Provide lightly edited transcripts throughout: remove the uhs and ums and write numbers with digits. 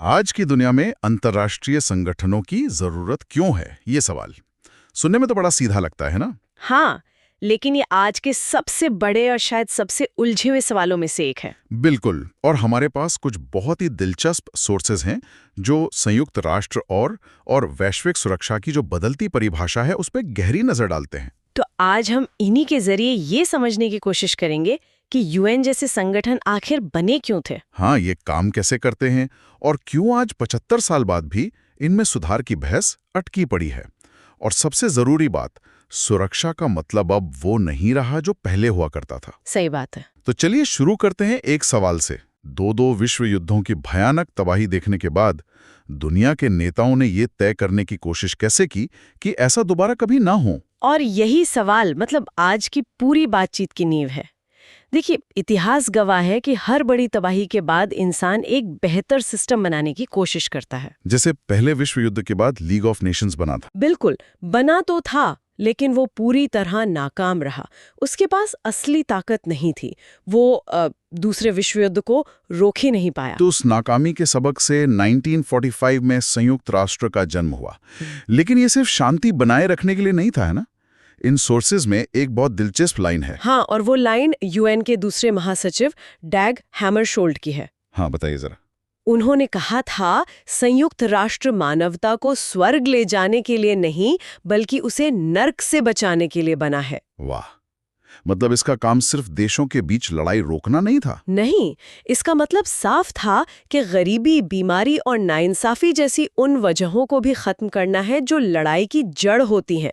आज की दुनिया में अंतर्राष्ट्रीय संगठनों की जरूरत क्यों है, ये सवाल सुनने में तो बड़ा सीधा लगता है ना। हाँ, लेकिन ये आज के सबसे बड़े और शायद सबसे उलझे हुए सवालों में से एक है। बिल्कुल। और हमारे पास कुछ बहुत ही दिलचस्प सोर्सेज हैं जो संयुक्त राष्ट्र और वैश्विक सुरक्षा की जो बदलती परिभाषा है उस पर गहरी नजर डालते हैं। तो आज हम इन्हीं के जरिए ये समझने की कोशिश करेंगे कि यूएन जैसे संगठन आखिर बने क्यों थे। हाँ, ये काम कैसे करते हैं और क्यों आज 75 साल बाद भी इनमें सुधार की बहस अटकी पड़ी है। और सबसे जरूरी बात, सुरक्षा का मतलब अब वो नहीं रहा जो पहले हुआ करता था। सही बात है। तो चलिए शुरू करते हैं एक सवाल से। दो विश्व युद्धों की भयानक तबाही देखने के बाद दुनिया के नेताओं ने ये तय करने की कोशिश कैसे की कि ऐसा दोबारा कभी ना हो। और यही सवाल मतलब आज की पूरी बातचीत की नींव है। देखिए, इतिहास गवाह है कि हर बड़ी तबाही के बाद इंसान एक बेहतर सिस्टम बनाने की कोशिश करता है। जैसे पहले विश्व युद्ध के बाद लीग ऑफ नेशंस बना था। बिल्कुल, बना तो था, लेकिन वो पूरी तरह नाकाम रहा। उसके पास असली ताकत नहीं थी। वो दूसरे विश्व युद्ध को रोक ही नहीं पाया। तो उस नाकामी के सबक से 1945 में संयुक्त राष्ट्र का जन्म हुआ। लेकिन ये सिर्फ शांति बनाए रखने के लिए नहीं था, है ना। इन सोर्सेज में एक बहुत दिलचस्प लाइन है। हाँ, और वो लाइन यूएन के दूसरे महासचिव डैग हैमरशोल्ड की है। हाँ, बताइए जरा। उन्होंने कहा था, संयुक्त राष्ट्र मानवता को स्वर्ग ले जाने के लिए नहीं, बल्कि उसे नर्क से बचाने के लिए बना है। वाह, मतलब इसका काम सिर्फ देशों के बीच लड़ाई रोकना नहीं था। नहीं, इसका मतलब साफ था कि गरीबी, बीमारी और नाइंसाफी जैसी उन वजहों को भी खत्म करना है जो लड़ाई की जड़ होती हैं।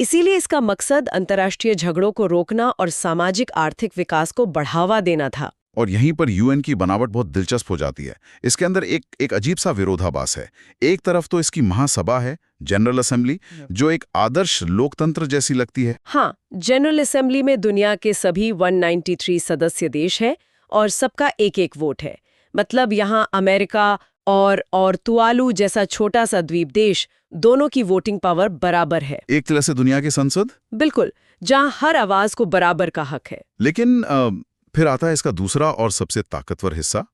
इसीलिए इसका मकसद अंतर्राष्ट्रीय झगड़ों को रोकना और सामाजिक आर्थिक विकास को बढ़ावा देना था। और यहीं पर यूएन की बनावट बहुत दिलचस्प हो जाती है। इसके अंदर एक अजीब सा विरोधाभास है। एक तरफ तो इसकी महासभा है, जनरल असेंबली, जो एक आदर्श लोकतंत्र जैसी लगती है। हाँ, जनरल असेंबली में दुनिया के सभी 193 सदस्य देश हैं और सबका एक एक वोट है। मतलब यहाँ अमेरिका और तुवालू जैसा छोटा सा द्वीप देश, दोनों की वोटिंग पावर बराबर है। एक तरह से दुनिया की संसद। बिल्कुल, जहाँ हर आवाज को बराबर का हक है। लेकिन फिर आता है इसका दूसरा और सबसे ताकतवर हिस्सा,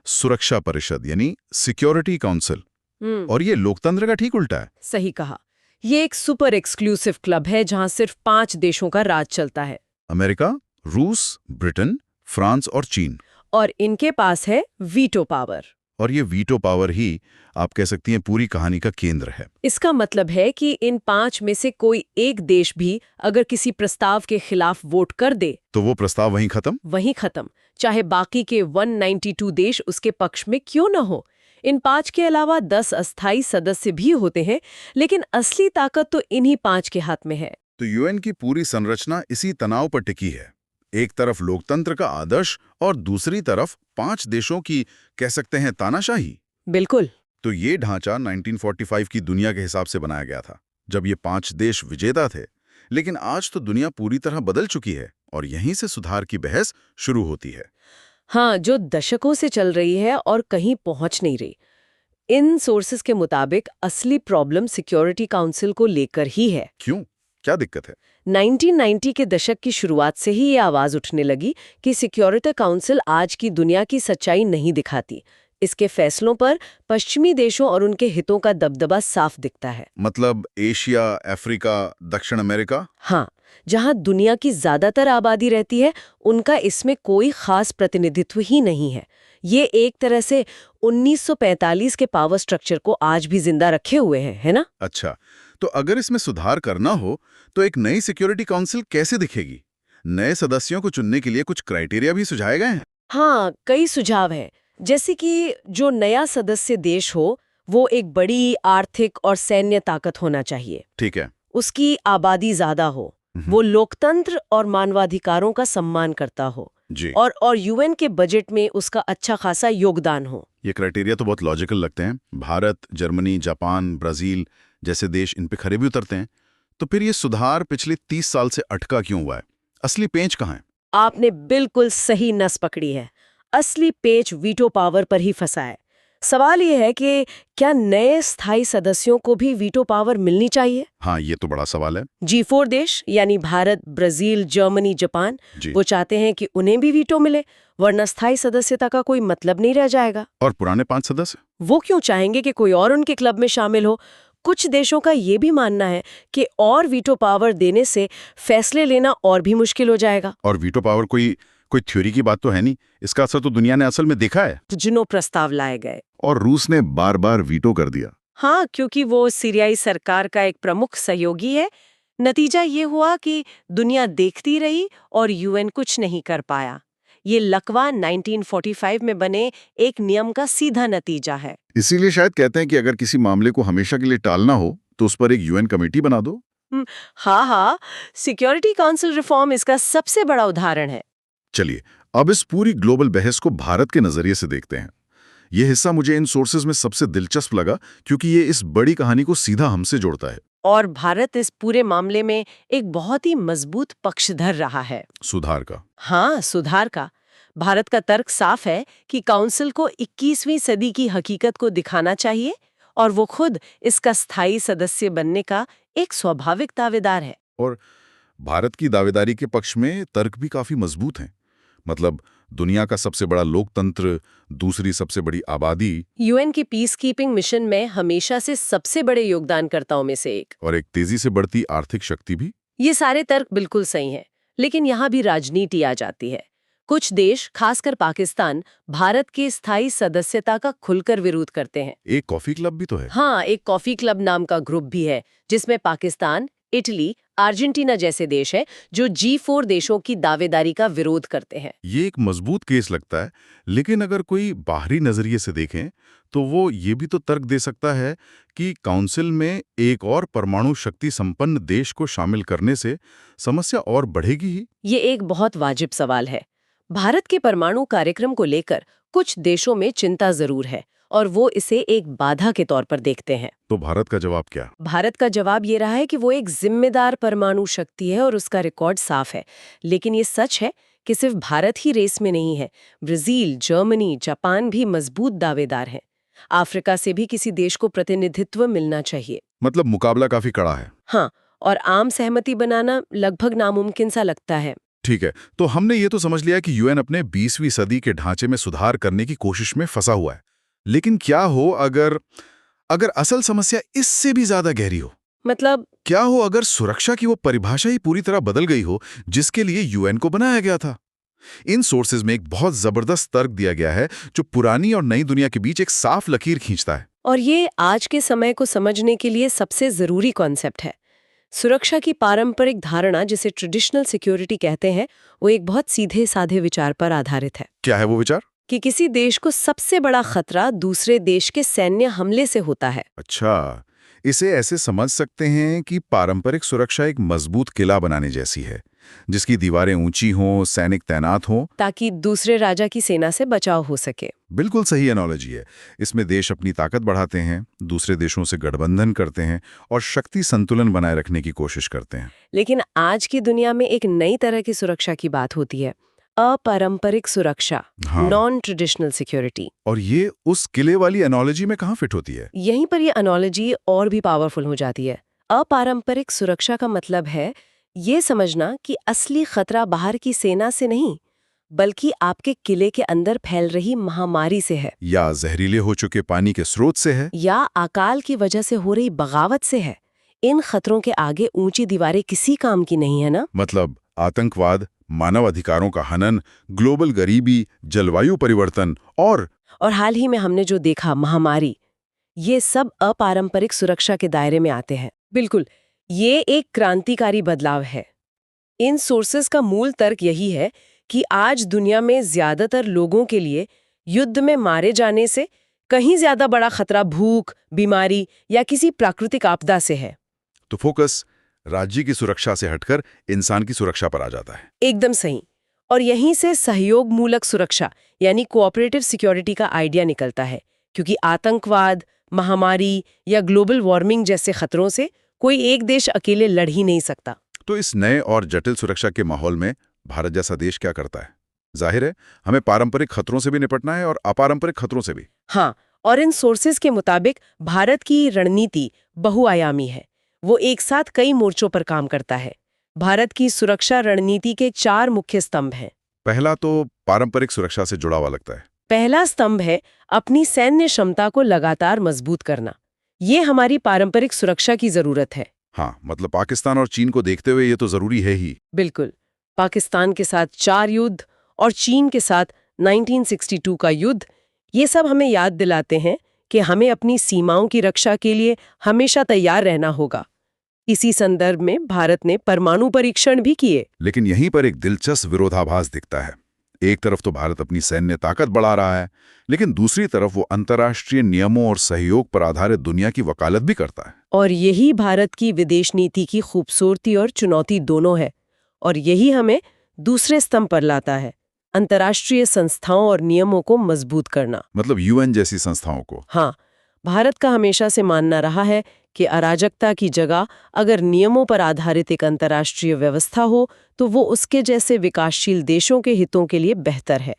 सुरक्षा परिषद यानी सिक्योरिटी काउंसिल। और ये लोकतंत्र का ठीक उल्टा है। सही कहा। ये एक सुपर एक्सक्लूसिव क्लब है जहां सिर्फ 5 देशों का राज चलता है। अमेरिका, रूस, ब्रिटेन, फ्रांस और चीन। और इनके पास है वीटो पावर। और ये वीटो पावर ही आप कह सकती हैं पूरी कहानी का केंद्र है। इसका मतलब है कि इन 5 में से कोई एक देश भी अगर किसी प्रस्ताव के खिलाफ वोट कर दे तो वो प्रस्ताव वहीं खत्म, चाहे बाकी के 192 देश उसके पक्ष में क्यों न हो। इन 5 के अलावा 10 अस्थायी सदस्य भी होते हैं, लेकिन असली ताकत तो इन्हीं 5 के हाथ में है। तो यूएन की पूरी संरचना इसी तनाव पर टिकी है। एक तरफ लोकतंत्र का आदर्श और दूसरी तरफ 5 देशों की, कह सकते हैं, तानाशाही। बिल्कुल। तो ये ढांचा 1945 की दुनिया के हिसाब से बनाया गया था, जब ये 5 देश विजेता थे। लेकिन आज तो दुनिया पूरी तरह बदल चुकी है और यहीं से सुधार की बहस शुरू होती है। हाँ, जो दशकों से चल रही है और कहीं पहुंच नहीं रही। इन सोर्सेस के मुताबिक असली प्रॉब्लम सिक्योरिटी काउंसिल को लेकर ही है। क्यों, क्या दिक्कत है? 1990 के दशक की शुरुआत से ही ये आवाज उठने लगी कि सिक्योरिटी काउंसिल आज की दुनिया की सच्चाई नहीं दिखाती। इसके फैसलों पर पश्चिमी देशों और उनके हितों का दबदबा साफ दिखता है। मतलब एशिया, अफ्रीका, दक्षिण अमेरिका? हाँ, जहां दुनिया की ज्यादातर आबादी रहती है, उनका इसमें कोई खास प्रतिनिधित्व ही नहीं है। ये एक तरह से 1945 के पावर स्ट्रक्चर को आज भी जिंदा रखे हुए हैं, है ना? अच्छा, तो अगर इसमें सुधार करना हो तो एक नई सिक्योरिटी काउंसिल कैसे दिखेगी? नए सदस्यों को चुनने के लिए कुछ क्राइटेरिया भी सुझाए गए हैं? हाँ, कई सुझाव हैं। जैसे कि जो नया सदस्य देश हो, वो एक बड़ी आर्थिक और सैन्य ताकत होना चाहिए। ठीक है। उसकी आबादी ज्यादा हो, वो लोकतंत्र और मानवाधिकारों का सम्मान करता हो, जी। और यूएन के बजट में उसका अच्छा खासा योगदान हो। ये क्राइटेरिया तो बहुत लॉजिकल लगते हैं। भारत, जर्मनी, जापान, ब्राजील जैसे देश इन पे खरे भी उतरते हैं। तो फिर ये सुधार पिछले 30 साल से अटका क्यों हुआ है? असली पेंच कहाँ है? आपने बिल्कुल सही नस पकड़ी है। असली पेच वीटो पावर पर ही फंसा है। सवाल ये है कि क्या नए स्थायी सदस्यों को भी वीटो पावर मिलनी चाहिए? हाँ, ये तो बड़ा सवाल है। G4 देश यानी भारत, ब्राजील, जर्मनी, जापान, जी। वो चाहते हैं कि उन्हें भी वीटो मिले, वरना स्थायी सदस्यता का कोई मतलब नहीं रह जाएगा। और पुराने 5 सदस्य? वो क्यों चाहेंगे कि कोई और उनके क्लब में शामिल हो? कुछ देशों का ये भी मानना है कि और वीटो पावर देने से फैसले लेना और भी मुश्किल हो जाएगा। और वीटो पावर कोई थ्योरी की बात तो है नहीं, इसका असर तो दुनिया ने असल में देखा है। जिनो प्रस्ताव लाए गए। और रूस ने बार-बार वीटो कर दिया। हाँ, क्योंकि वो सीरियाई सरकार का एक प्रमुख सहयोगी है। नतीजा ये हुआ कि दुनिया देखती रही और यूएन कुछ नहीं कर पाया। ये लकवा 1945 में बने एक नियम का सीधा नतीजा है। इसीलिए शायद कहते हैं कि अगर किसी मामले को हमेशा के लिए टालना हो तो उस पर एक यूएन कमेटी बना दो। हाँ, सिक्योरिटी काउंसिल रिफॉर्म इसका सबसे बड़ा उदाहरण है। चलिए, अब इस पूरी ग्लोबल बहस को भारत के नजरिए से देखते हैं। ये हिस्सा मुझे इन सोर्सेज में सबसे दिलचस्प लगा क्योंकि ये इस बड़ी कहानी को सीधा हमसे जोड़ता है। और भारत इस पूरे मामले में एक बहुत ही मजबूत पक्षधर रहा है। सुधार का। हाँ, सुधार का। भारत का तर्क साफ है कि काउंसिल को 21वीं सदी की हकीकत को दिखाना चाहिए और वो खुद इसका स्थायी सदस्य बनने का एक स्वाभाविक दावेदार है। और भारत की दावेदारी के पक्ष में तर्क भी काफी मजबूत हैं। मतलब दुनिया का सबसे बड़ा लोकतंत्र, दूसरी सबसे बड़ी आबादी यूएन की पीस कीपिंग मिशन में हमेशा से सबसे बड़े योगदानकर्ताओं में से एक। और एक तेजी से बढ़ती आर्थिक शक्ति भी। ये सारे तर्क बिल्कुल सही हैं, लेकिन यहाँ भी राजनीति आ जाती है। कुछ देश, खासकर पाकिस्तान, भारत की स्थायी सदस्यता का खुलकर विरोध करते हैं। एक कॉफी क्लब भी तो है। हाँ, एक कॉफी क्लब नाम का ग्रुप भी है, जिसमें पाकिस्तान, इटली, अर्जेंटीना जैसे देश हैं, जो G4 देशों की दावेदारी का विरोध करते हैं। ये एक मजबूत केस लगता है, लेकिन अगर कोई बाहरी नजरिए से देखें तो वो ये भी तो तर्क दे सकता है कि काउंसिल में एक और परमाणु शक्ति संपन्न देश को शामिल करने से समस्या और बढ़ेगी ही। ये एक बहुत वाजिब सवाल है। भारत के परमाणु कार्यक्रम को लेकर कुछ देशों में चिंता जरूर है और वो इसे एक बाधा के तौर पर देखते हैं। तो भारत का जवाब क्या? भारत का जवाब ये रहा है कि वो एक जिम्मेदार परमाणु शक्ति है और उसका रिकॉर्ड साफ है। लेकिन ये सच है कि सिर्फ भारत ही रेस में नहीं है। ब्राजील, जर्मनी, जापान भी मजबूत दावेदार हैं। अफ्रीका से भी किसी देश को प्रतिनिधित्व मिलना चाहिए। मतलब मुकाबला काफी कड़ा है। हाँ, और आम सहमति बनाना लगभग नामुमकिन सा लगता है। ठीक है, तो हमने ये तो समझ लिया कि यूएन अपने 20वीं सदी के ढांचे में सुधार करने की कोशिश में फंसा हुआ है। लेकिन क्या हो अगर असल समस्या इससे भी ज्यादा गहरी हो? मतलब क्या हो अगर सुरक्षा की वो परिभाषा ही पूरी तरह बदल गई हो जिसके लिए यूएन को बनाया गया था? इन सोर्सेज में एक बहुत जबरदस्त तर्क दिया गया है जो पुरानी और नई दुनिया के बीच एक साफ लकीर खींचता है। और ये आज के समय को समझने के लिए सबसे जरूरी कॉन्सेप्ट है। सुरक्षा की पारंपरिक धारणा, जिसे ट्रेडिशनल सिक्योरिटी कहते हैं, वो एक बहुत सीधे साधे विचार पर आधारित है। क्या है वो विचार? कि किसी देश को सबसे बड़ा खतरा दूसरे देश के सैन्य हमले से होता है। अच्छा, इसे ऐसे समझ सकते हैं कि पारंपरिक सुरक्षा एक मजबूत किला बनाने जैसी है, जिसकी दीवारें ऊंची हों, सैनिक तैनात हों, ताकि दूसरे राजा की सेना से बचाव हो सके। बिल्कुल सही एनालॉजी है। इसमें देश अपनी ताकत बढ़ाते हैं, दूसरे देशों से गठबंधन करते हैं और शक्ति संतुलन बनाए रखने की कोशिश करते हैं। लेकिन आज की दुनिया में एक नई तरह की सुरक्षा की बात होती है, अपारंपरिक सुरक्षा, हाँ। Non traditional security. और ये उस किले वाली एनालॉजी में कहाँ फिट होती है? यहीं पर ये एनालॉजी और भी पावरफुल हो जाती है। अपारंपरिक सुरक्षा का मतलब है ये समझना कि असली खतरा बाहर की सेना से नहीं, बल्कि आपके किले के अंदर फैल रही महामारी से है, या जहरीले हो चुके पानी के स्रोत से है, या अकाल की वजह से हो रही बगावत से है। इन खतरों के आगे ऊंची दीवारें किसी काम की नहीं है ना। मतलब आतंकवाद, मानव अधिकारों का हनन, ग्लोबल गरीबी, जलवायु परिवर्तन और हाल ही में हमने जो देखा, महामारी, ये सब अपारंपरिक सुरक्षा के दायरे में आते हैं। बिल्कुल, ये एक क्रांतिकारी बदलाव है। इन सोर्सेस का मूल तर्क यही है कि आज दुनिया में ज्यादातर लोगों के लिए युद्ध में मारे जाने से कहीं ज्यादा बड़ा खतरा भूख, बीमारी या किसी प्राकृतिक आपदा से है। तो फोकस राज्य की सुरक्षा से हटकर इंसान की सुरक्षा पर आ जाता है। एकदम सही। और यहीं से सहयोग मूलक सुरक्षा यानी कोऑपरेटिव सिक्योरिटी का आइडिया निकलता है, क्योंकि आतंकवाद, महामारी या ग्लोबल वार्मिंग जैसे खतरों से कोई एक देश अकेले लड़ ही नहीं सकता। तो इस नए और जटिल सुरक्षा के माहौल में भारत जैसा देश क्या करता है? जाहिर है, हमें पारंपरिक खतरों से भी निपटना है और अपारंपरिक खतरों से भी। हाँ, और इन सोर्सेज के मुताबिक भारत की रणनीति बहुआयामी है। वो एक साथ कई मोर्चों पर काम करता है। भारत की सुरक्षा रणनीति के 4 मुख्य स्तंभ हैं। पहला तो पारंपरिक सुरक्षा से जुड़ा हुआ लगता है। पहला स्तंभ है अपनी सैन्य क्षमता को लगातार मजबूत करना। ये हमारी पारंपरिक सुरक्षा की जरूरत है। हाँ, मतलब पाकिस्तान और चीन को देखते हुए ये तो जरूरी है ही। बिल्कुल। पाकिस्तान के साथ 4 युद्ध और चीन के साथ 1962 का युद्ध, ये सब हमें याद दिलाते हैं कि हमें अपनी सीमाओं की रक्षा के लिए हमेशा तैयार रहना होगा। इसी संदर्भ में भारत ने परमाणु परीक्षण भी किए। लेकिन यहीं पर एक दिलचस्प विरोधाभास दिखता है। एक तरफ तो भारत अपनी सैन्य ताकत बढ़ा रहा है, लेकिन दूसरी तरफ वो अंतर्राष्ट्रीय नियमों और सहयोग पर आधारित दुनिया की वकालत भी करता है। और यही भारत की विदेश नीति की खूबसूरती और चुनौती दोनों है। और यही हमें दूसरे स्तंभ पर लाता है, अंतर्राष्ट्रीय संस्थाओं और नियमों को मजबूत करना। मतलब यूएन जैसी संस्थाओं को। हाँ, भारत का हमेशा से मानना रहा है कि अराजकता की जगह अगर नियमों पर आधारित एक अंतर्राष्ट्रीय व्यवस्था हो तो वो उसके जैसे विकासशील देशों के हितों के लिए बेहतर है।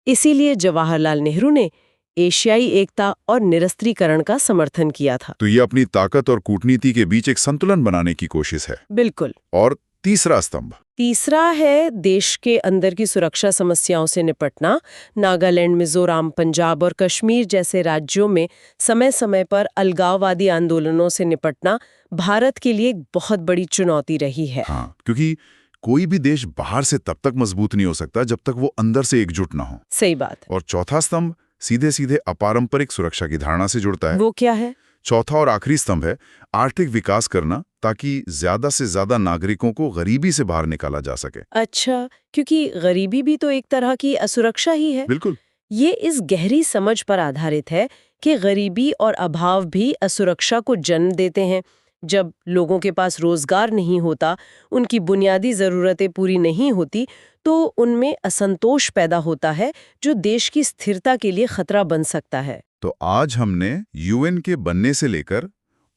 इसीलिए जवाहरलाल नेहरू ने एशियाई एकता और निरस्त्रीकरण का समर्थन किया था। तो ये अपनी ताकत और कूटनीति के बीच एक संतुलन बनाने की कोशिश है। बिल्कुल। और तीसरा स्तंभ? तीसरा है देश के अंदर की सुरक्षा समस्याओं से निपटना। नागालैंड, मिजोरम, पंजाब और कश्मीर जैसे राज्यों में समय समय पर अलगाववादी आंदोलनों से निपटना भारत के लिए एक बहुत बड़ी चुनौती रही है। हाँ, क्योंकि कोई भी देश बाहर से तब तक मजबूत नहीं हो सकता जब तक वो अंदर से एकजुट ना हो। सही बात। और चौथा स्तंभ सीधे सीधे अपारंपरिक सुरक्षा की धारणा से जुड़ता है। वो क्या है? चौथा और आखिरी स्तंभ है आर्थिक विकास करना, ताकि ज्यादा से ज्यादा नागरिकों को गरीबी से बाहर निकाला जा सके। अच्छा, क्योंकि गरीबी भी तो एक तरह की असुरक्षा ही है। बिल्कुल। ये इस गहरी समझ पर आधारित है कि गरीबी और अभाव भी असुरक्षा को जन्म देते हैं। जब लोगों के पास रोजगार नहीं होता, उनकी बुनियादी जरूरतें पूरी नहीं होती, तो उनमें असंतोष पैदा होता है जो देश की स्थिरता के लिए खतरा बन सकता है। तो आज हमने यूएन के बनने से लेकर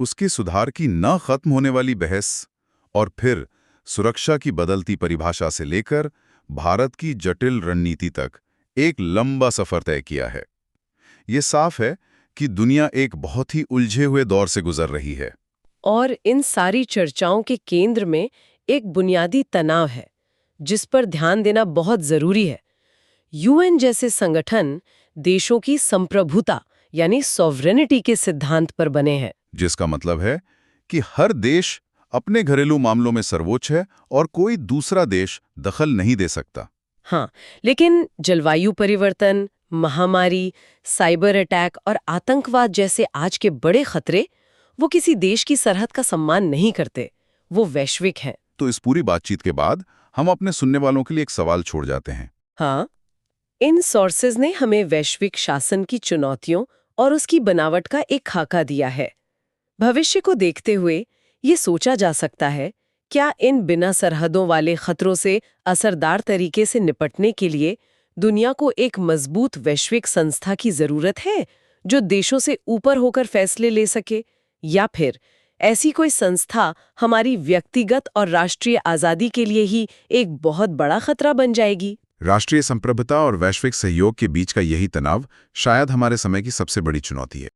उसके सुधार की न खत्म होने वाली बहस और फिर सुरक्षा की बदलती परिभाषा से लेकर भारत की जटिल रणनीति तक एक लंबा सफर तय किया है। ये साफ है कि दुनिया एक बहुत ही उलझे हुए दौर से गुजर रही है। और इन सारी चर्चाओं के केंद्र में एक बुनियादी तनाव है जिस पर ध्यान देना बहुत जरूरी है। यूएन जैसे संगठन देशों की संप्रभुता यानी सॉवरेनिटी के सिद्धांत पर बने हैं, जिसका मतलब है कि हर देश अपने घरेलू मामलों में सर्वोच्च है और कोई दूसरा देश दखल नहीं दे सकता। हाँ, लेकिन जलवायु परिवर्तन, महामारी, साइबर अटैक और आतंकवाद जैसे आज के बड़े खतरे वो किसी देश की सरहद का सम्मान नहीं करते, वो वैश्विक हैं। तो इस पूरी बातचीत के बाद हम अपने सुनने वालों के लिए एक सवाल छोड़ जाते हैं। हाँ, इन सोर्सेज ने हमें वैश्विक शासन की चुनौतियों और उसकी बनावट का एक खाका दिया है। भविष्य को देखते हुए ये सोचा जा सकता है, क्या इन बिना सरहदों वाले खतरों से असरदार तरीके से निपटने के लिए दुनिया को एक मजबूत वैश्विक संस्था की जरूरत है जो देशों से ऊपर होकर फैसले ले सके, या फिर ऐसी कोई संस्था हमारी व्यक्तिगत और राष्ट्रीय आजादी के लिए ही एक बहुत बड़ा खतरा बन जाएगी? राष्ट्रीय संप्रभुता और वैश्विक सहयोग के बीच का यही तनाव शायद हमारे समय की सबसे बड़ी चुनौती है।